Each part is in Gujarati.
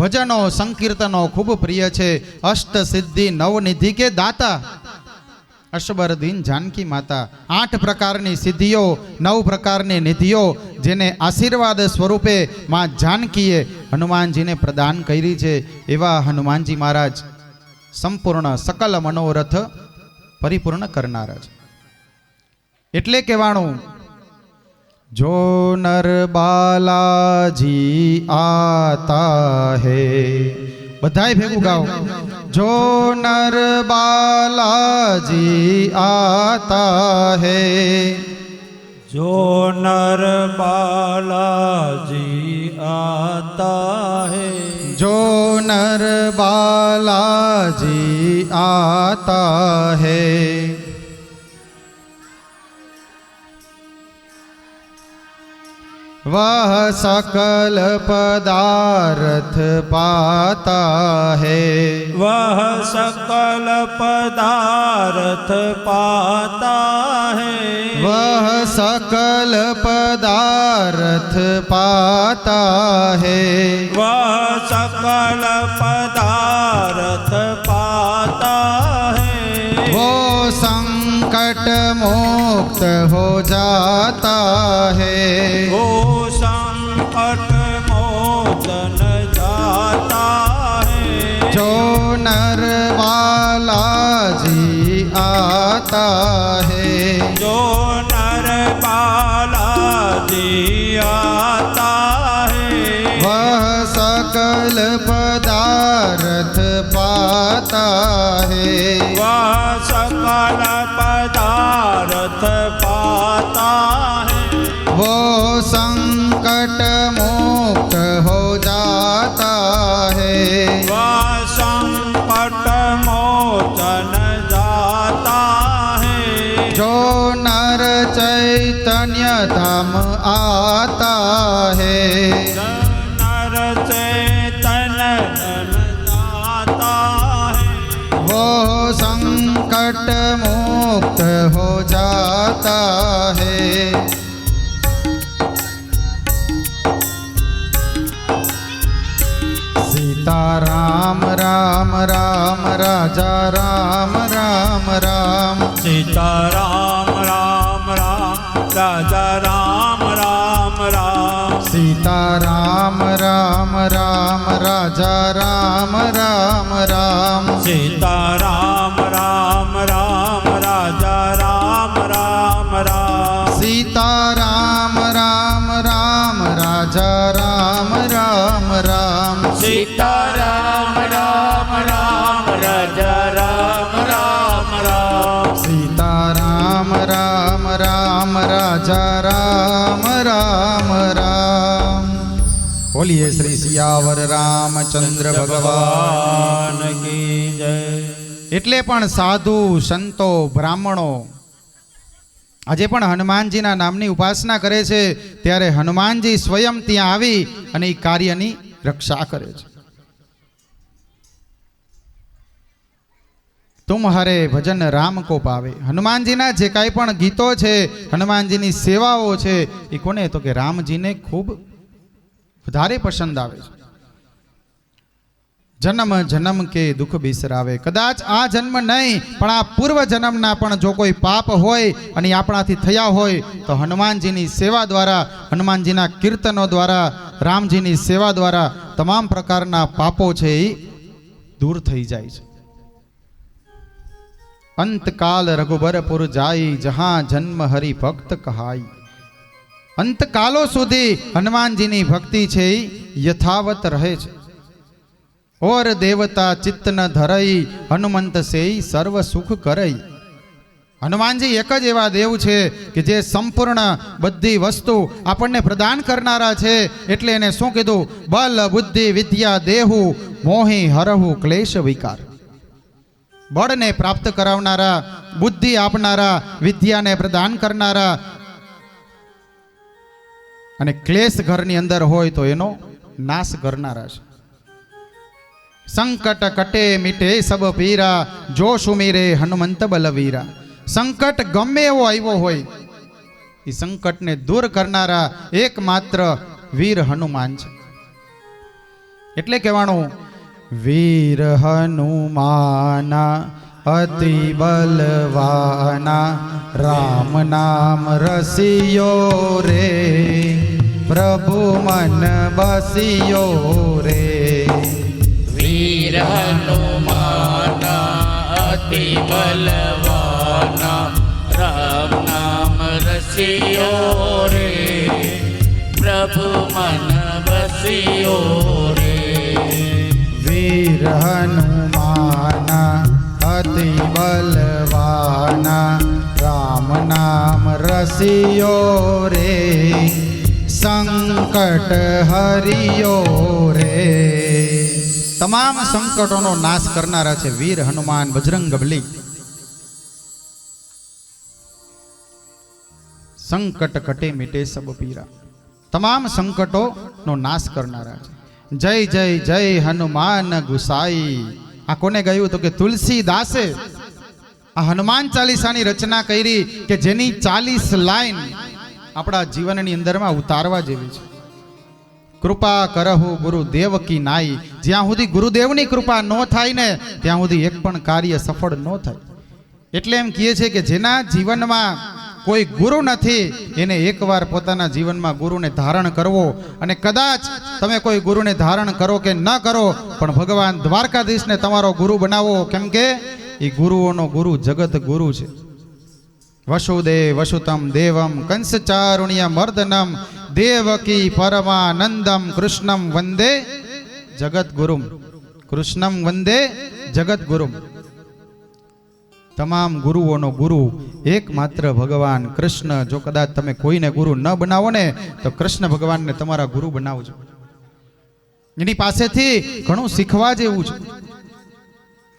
ભજનો સંકીર્તનો ખૂબ પ્રિય છે। અષ્ટ સિદ્ધિ નવનિધિ કે દાતા અશબર દીન જાનકી માતા। 8 પ્રકારની સિદ્ધિઓ 9 પ્રકારની નિધિઓ જેને આશીર્વાદ સ્વરૂપે માં જાનકીએ હનુમાનજીને પ્રદાન કરી છે। એવા હનુમાનજી મહારાજ સંપૂર્ણ સકલ મનોરથ પરિપૂર્ણ કરનારા છે। એટલે કહેવાનું, જો નર બાલાજી આતા હે, બધાય ભેગું ગાઓ। જો નર બાલાજી આતા હે, जो नर बालाजी आता है, जो नर बालाजी आता है, वह सकल पदार्थ पाता है, वह सकल पदार्थ पाता है, वह सकल पदार्थ पाता है, वह सकल पदार्थ पाता है, वो संकट मुक्त हो जाता है, वो संकट मोचन जाता है, जो नर बालाजी आता है, जो नर बालाजी आता है, वह सकल पदार्थ पाता है, वह सकल पदार्थ पाता है, वो संकट मुक्त हो जाता है, वह संकट मोचन जाता है, जो नर चैतन्य धाम आता है, नर चेतन धन जाता है, वो संकट मुक्त हो जाता है। सीता राम राम राम राजा राम राम राम, सीता राम राम राम राजा राम राम राम, सीता राम राम राम राजा राम राम राम, सीता राम राम राम राजा राम राम राम, सीता राम राम राम राजा राम राम राम, सीता राम राम राम राजा राम राम राम, सीता राम राम राम राजा राम राम राम। बोलिए श्री सियावर रामचंद्र भगवान की जय। એટલે પણ સાધુ સંતો બ્રાહ્મણો આજે પણ હનુમાનજીના નામની ઉપાસના કરે છે, ત્યારે હનુમાનજી સ્વયં ત્યાં આવી અને એ કાર્યની રક્ષા કરે છે। तुम हरे भजन राम को पावे। हनुमानजीना जे काई पण गीतो छे, हनुमानजीनी सेवाओ छे, ए कोने तो के रामजीने खूब वधारे पसंद आवे छे। जन्म जन्म के दुख बिसरावे। कदाच आ जन्म नहीं पण आ पूर्व जन्मना पण जो कोई पाप होय अने आपणाथी थया होय तो हनुमानजीनी सेवा द्वारा, हनुमानजीना कीर्तनों द्वारा, रामजीनी सेवा द्वारा तमाम प्रकारना पापो छे ए दूर थई जाय छे। अंतकाल रघुबरपुर जाई, जहां जन्म हरि भक्त कहाई। अंतकालो सुधी हनुमानजीनी भक्ति छे यथावत रहे छे। और देवता चित्त न धरई, हनुमंत से सर्व सुख करई। हनुमानजी एक ज एवा देव छे कि जे संपूर्ण बधी वस्तु आपने प्रदान करनारा छे। एटले एने शुं कीधुं? बल बुद्धि विद्या देहु, मोहि हरहु क्लेश विकार। बळ ने प्राप्त करावनारा, बुद्धि आपनारा, विद्या ने प्रदान करनारा अने क्लेश घरनी अंदर होय तो एनो नाश करनारा छे। संकट कटे मिटे सब पीरा, जो सुमीरे हनुमंत बलवीरा। संकट गमे एवो आव्यो होय ए संकट ने दूर करनारा एकमात्र वीर हनुमान छे। એટલે કહેવાનું વીર હનુમાના અતિ બલવાના રામ નામ રસિયો રે પ્રભુ મન બસિયો રે વીર હનુમાન અતિ બલવાના રામ નામ રસિયો રે પ્રભુ મન બસિયો રે વીર હનુમાના અતિ બલવાના રામ નામ રસિયો રે સંકટ હરિયો રે તમામ સંકટોનો નાશ કરનારા છે વીર હનુમાન બજરંગ બલી. સંકટ કટે મિટે સબ પીરા, તમામ સંકટોનો નાશ કરનારા છે. જય જય જય હનુમાન ગુસાઈ. આ કોને ગાયું તો કે તુલસીદાસે આ હનુમાન ચાલીસાની રચના કરી કે જેની 40 લાઈન આપણા જીવનની અંદરમાં ઉતારવા જેવી છે. કૃપા કરહુ ગુરુદેવ કી નાઈ. જ્યાં સુધી ગુરુદેવની કૃપા ન થાય ને ત્યાં સુધી એક પણ કાર્ય સફળ ન થાય. એટલે એમ કહે છે કે જેના જીવનમાં કોઈ ગુરુ નથી એને એકવાર પોતાના જીવનમાં ગુરુને ધારણ કરવો. અને કદાચ તમે કોઈ ગુરુને ધારણ કરો કે ન કરો પણ ભગવાન દ્વારકાધીશને તમારો ગુરુ બનાવો. કેમ કે એ ગુરુઓનો ગુરુ જગત ગુરુ છે. વસુદેવ વસુતમ દેવમ કંસચારુણ્ય મર્દનમ દેવકી પરમાનંદમ કૃષ્ણમ વંદે જગતગુરુમ. કૃષ્ણમ વંદે જગતગુરુમ. તમામ ગુરુઓનો ગુરુ એકમાત્ર ભગવાન કૃષ્ણ. જો કદાચ તમે કોઈને ગુરુ ન બનાવો ને તો કૃષ્ણ ભગવાનને તમારા ગુરુ બનાવજો. એની પાસેથી ઘણું શીખવા જેવું છે.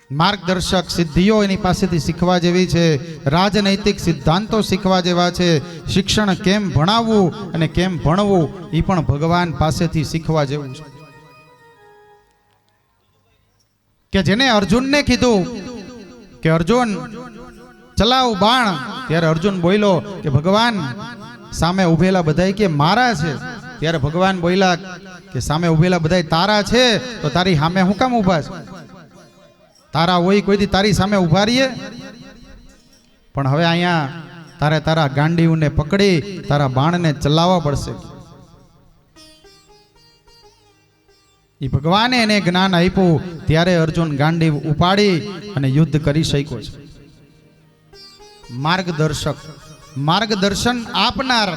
માર્ગદર્શક સિદ્ધિઓ એની પાસેથી શીખવા જેવી છે. રાજનૈતિક સિદ્ધાંતો શીખવા જેવા છે. શિક્ષણ કેમ ભણાવવું અને કેમ ભણવું એ પણ ભગવાન પાસેથી શીખવા જેવું છે. કે જેને અર્જુનને કીધું કે અર્જુન ચલાવ બાણ, ત્યારે અર્જુન બોલ્યો કે ભગવાન સામે ઉભેલા બધાય કે મારા છે. ત્યારે ભગવાન બોલ્યા કે સામે ઉભેલા બધાય તારા છે તો તારી સામે હું કામ ઊભા છે? તારા હોય કોઈથી તારી સામે ઊભા રહીએ? પણ હવે અહીંયા તારે તારા ગાંડીવને પકડી તારા બાણને ચલાવવા પડશે. એ ભગવાને એને જ્ઞાન આપ્યું ત્યારે અર્જુન ગાંડીવ ઉપાડી અને યુદ્ધ કરી શક્યો છે. માર્ગદર્શક, માર્ગદર્શન આપનાર.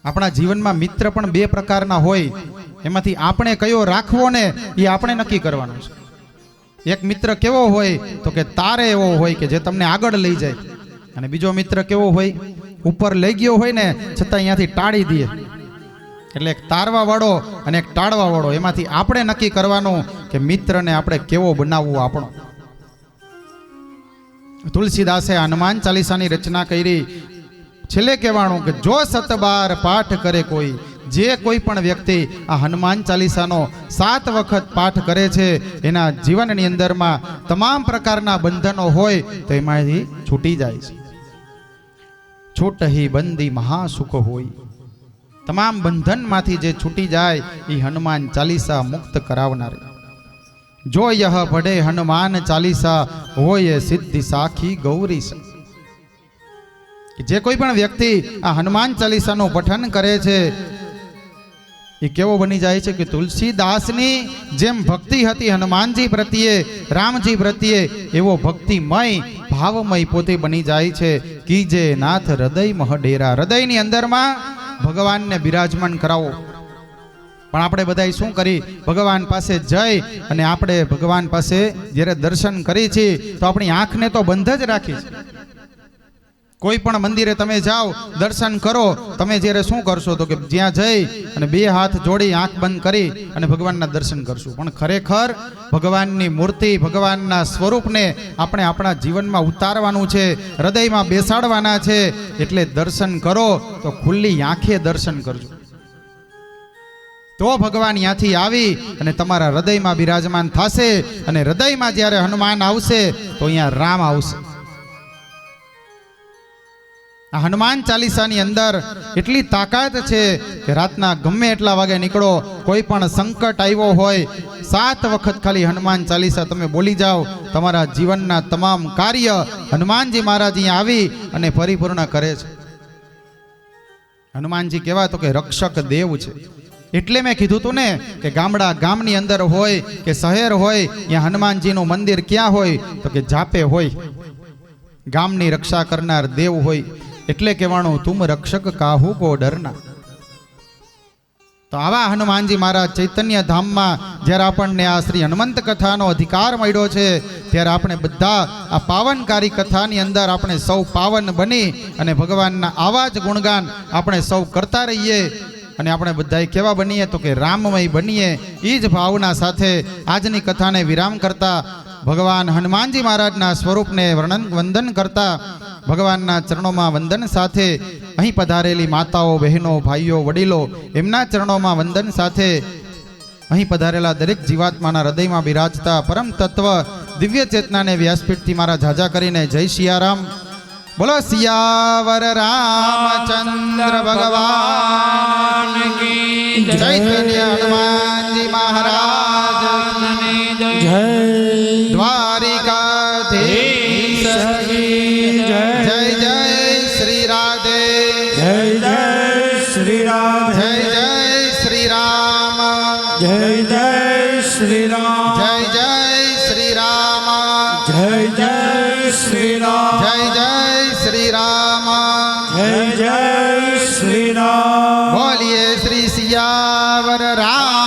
આપણા જીવનમાં મિત્ર પણ બે પ્રકારના હોય. એમાંથી આપણે કયો રાખવો ને એ આપણે નક્કી કરવાનું છે. એક મિત્ર કેવો હોય તો કે તારે એવો હોય કે જે તમને આગળ લઈ જાય, અને બીજો મિત્ર કેવો હોય ઉપર લઈ ગયો હોય ને છતાં અહીંયાથી ટાળી દે. એટલે એક તારવા વાળો અને એક ટાળવા વાળો. એમાંથી આપણે નક્કી કરવાનું કે મિત્રને આપણે કેવો બનાવવો આપણો. તુલસીદાસે હનુમાન ચાલીસાની રચના કરી. છેલ્લે કહેવાનું કે જો 7 બાર પાઠ કરે કોઈ, જે કોઈ પણ વ્યક્તિ આ હનુમાન ચાલીસાનો 7 વખત પાઠ કરે છે એના જીવનની અંદરમાં તમામ પ્રકારના બંધનો હોય તો એમાંથી છૂટી જાય છે. છૂટહી બંદી મહાસુખ હોય. તમામ બંધનમાંથી જે છૂટી જાય એ હનુમાન ચાલીસા મુક્ત કરાવનાર. જો યહ ભડે હનુમાન ચાલીસા હોય સિદ્ધિ સાખી ગૌરી. જે કોઈ પણ વ્યક્તિ આ હનુમાન ચાલીસાનું પઠન કરે છે એ કેવો બની જાય છે કે તુલસીદાસની જેમ ભક્તિ હતી હનુમાનજી પ્રત્યે, રામજી પ્રત્યે, એવો ભક્તિમય ભાવમય પોતે બની જાય છે. કીજે નાથ હૃદય મહડેરા. હૃદયની અંદરમાં ભગવાનને બિરાજમાન કરાવો. પણ આપણે બધાય શું કરી ભગવાન પાસે જઈ અને આપણે ભગવાન પાસે જ્યારે દર્શન કરી છીએ તો આપણી આંખને તો બંધ જ રાખી છે. કોઈ પણ મંદિરે તમે જાઓ દર્શન કરો, તમે જ્યારે શું કરશો તો કે જ્યાં જઈ અને 2 હાથ જોડી આંખ બંધ કરી અને ભગવાનના દર્શન કરશું. પણ ખરેખર ભગવાનની મૂર્તિ, ભગવાનના સ્વરૂપને આપણે આપણા જીવનમાં ઉતારવાનું છે, હૃદયમાં બેસાડવાના છે. એટલે દર્શન કરો તો ખુલ્લી આંખે દર્શન કરજો. તો ભગવાન ત્યાંથી આવી અને તમારા હૃદયમાં બિરાજમાન થશે. અને હૃદયમાં જ્યારે હનુમાન આવશે તો અહીંયા રામ આવશે. આ હનુમાન ચાલીસાની અંદર એટલી તાકાત છે કે રાતના ગમે એટલા વાગે નીકળો, કોઈ પણ સંકટ આવ્યો હોય, 7 વખત ખાલી હનુમાન ચાલીસા તમે બોલી જાઓ, તમારા જીવનના તમામ કાર્ય હનુમાનજી મહારાજ અહીંયા આવી અને પરિપૂર્ણ કરે છે. હનુમાનજી કેવા તો કે રક્ષક દેવ છે. એટલે મેં કીધું હતું ને કે ગામની અંદર હોય કે શહેર હોય, ત્યાં હનુમાનજીનું મંદિર ક્યાં હોય તો કે જાપે હોય. ગામની રક્ષા કરનાર દેવ હોય. એટલે કહેવાનું તુમ રક્ષક કાહુ કો ડરના. તો આવા હનુમાનજી મહારાજ ચૈતન્ય ધામમાં જ્યારે આપણને આ શ્રી હનુમંત કથાનો અધિકાર મળ્યો છે, ત્યારે આપણે બધા આ પાવનકારી કથાની અંદર આપણે સૌ પાવન બની અને ભગવાનના આવા જ ગુણગાન આપણે સૌ કરતા રહીએ. અને આપણે બધાએ કેવા બનીએ તો કે રામમય બનીએ. એ જ ભાવના સાથે આજની કથાને વિરામ કરતા, ભગવાન હનુમાનજી મહારાજના સ્વરૂપને વંદન કરતા, ભગવાનના ચરણોમાં વંદન સાથે અહીં પધારેલી માતાઓ, બહેનો, ભાઈઓ, વડીલો, એમના ચરણોમાં વંદન સાથે અહીં પધારેલા દરેક જીવાત્માના હૃદયમાં બિરાજતા પરમ તત્વ દિવ્ય ચેતનાને વ્યાસપીઠથી મારા ઝાઝા કરીને જય સિયારામ. બોલો સિયાવર રામચંદ્ર ભગવાન કી જય. ચૈતન્ય હનુમાનજી મહારાજ જય. દ્વારિકાધીશ જય. જય જય શ્રી રાધે. જય જય શ્રી રામ. જય જય શ્રી રામ. જય જય શ્રી રામ. જય જય શ્રી રામ. જય જય શ્રી રામ. જય જય શ્રી રામ. જય જય શ્રી રામ. બોલીએ શ્રી સિયાવર રામ